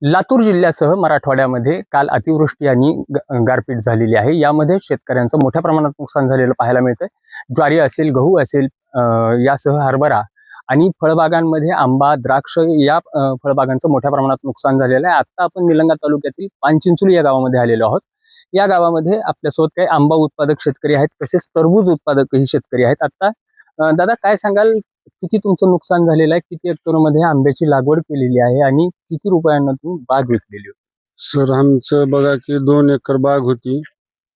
लातूर जिल्ह्यासह मराठवाड्यामध्ये काल अतिवृष्टी आणि गारपीट झालेली आहे। यामध्ये शेतकऱ्यांचं मोठ्या प्रमाणात नुकसान झालेलं पाहायला मिळतंय। ज्वारी असेल, गहू असेल, यासह हरभरा आणि फळबागांमध्ये आंबा, द्राक्ष या फळबागांचं मोठ्या प्रमाणात नुकसान झालेलं आहे। आता आपण निलंगा तालुक्यातील पानचिंचोली या गावामध्ये आलेलो आहोत। या गावामध्ये आपल्यासोबत काही आंबा उत्पादक शेतकरी आहेत, तसेच टरबूज उत्पादकही शेतकरी आहेत। आता दादा काय सांगाल, किती तुमचं नुकसान झालेलं आहे, किती हेक्टरमध्ये आंब्याची लागवड केलेली आहे आणि किती रुपयांना तुम्ही बाग विकलेली होती? सर आमचं बघा की 2 एकर बाग होती।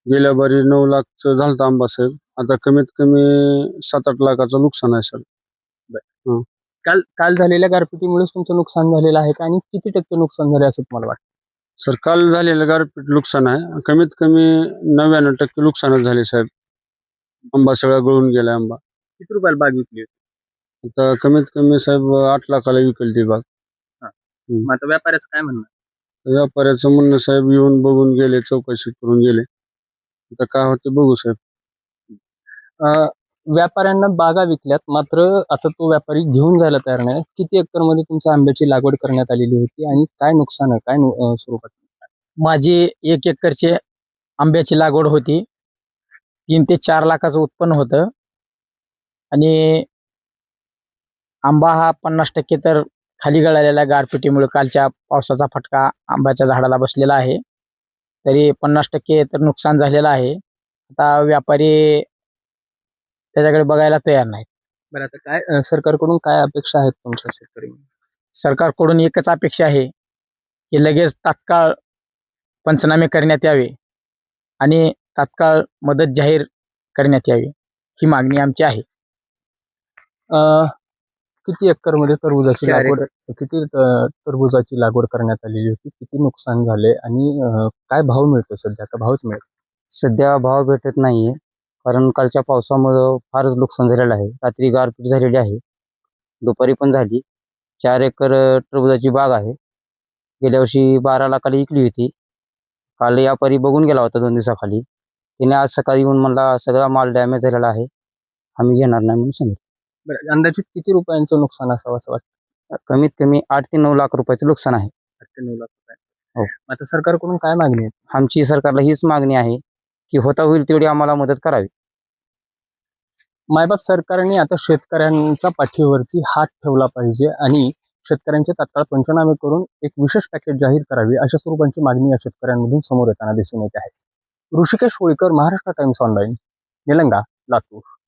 गेल्या बारी 9 लाखचं झालं आंबा साहेब। आता कमीत कमी 7-8 लाखाचं नुकसान आहे सर। काल झालेल्या गारपिटीमुळेच तुमचं नुकसान झालेलं आहे का आणि किती टक्के नुकसान झाले असं तुम्हाला वाटतं? सर काल झालेलं गारपीट नुकसान आहे, कमीत कमी 99% नुकसानच झाले साहेब। आंबा सगळा गळून गेला आंबा। किती रुपयाला बाग विकली होती? आता कमीत कमी साहेब 8 लाखाला विकली ती बाग। मग आता व्यापाऱ्याचं काय म्हणणं? व्यापाऱ्याचं म्हणणं साहेब येऊन बघून गेले, चौकशी करून गेले। आता काय होते बघू साहेब। व्यापाऱ्यांना बागा विकल्यात, मात्र आता तो व्यापारी घेऊन जायला तयार नाही। किती एकर मध्ये तुमच्या आंब्याची लागवड करण्यात आलेली होती आणि काय नुकसान आहे, काय स्वरूपात? माझी 1 एकरची आंब्याची लागवड होती। 3 ते 4 लाखाचं उत्पन्न होतं आणि आंबा हा 50% तर खाली गळालेला गारपिटीमुळे कालच्या पावसाचा फटका आंब्याच्या झाडाला बसलेला आहे। तरी 50% तर नुकसान झालेलं आहे। आता व्यापारी त्याच्याकडे बघायला तयार नाही। बरं, आता काय सरकारकडून काय अपेक्षा आहेत तुमच्या शेतकरी? सरकारकडून एकच अपेक्षा आहे की लगेच तात्काळ पंचनामे करण्यात यावे आणि तात्काळ मदत जाहीर करण्यात यावी, ही मागणी आमची आहे। किती एकर मध्ये टरबूजाची लागवड, किती टरबूजाची लागवड करण्यात आलेली होती, किती नुकसान झाले आणि काय भाव मिळतो सध्या? का भावच मिळतो? सध्या भाव भेटत नाहीये, कारण कालच्या पावसामुळे फारच नुकसान झालेलं आहे। रात्री गारपीट झालेली आहे, दुपारी पण झाली। 4 एकर टरबूजाची बाग आहे। गेल्या वर्षी 12 लाखाला विकली होती। काल व्यापारी बघून गेला होता 2 दिवसाखाली। तिने आज सकाळी येऊन म्हणला सगळा माल डॅमेज झालेला आहे, आम्ही घेणार नाही म्हणून सांगितलं। बरं, अंदाजित किती रुपयांचं नुकसान असावं असं वाटतं? कमीत कमी 8 ते 9 लाख रुपयाचं नुकसान आहे। 8 ते 9 लाख रुपये। हो। आता सरकारकडून काय मागणी आहे? आमची सरकारला हीच मागणी आहे की होता होईल तेवढी आम्हाला मदत करावी। मायबाप सरकारने आता शेतकऱ्यांच्या पाठीवरती हात ठेवला पाहिजे आणि शेतकऱ्यांचे तात्काळ पंचनामे करून एक विशेष पॅकेज जाहीर करावी, अशा स्वरूपाची मागणी या शेतकऱ्यांमधून समोर येताना दिसून येत आहे। Rishikesh Holkar, Maharashtra times online, Nilanga, Latur.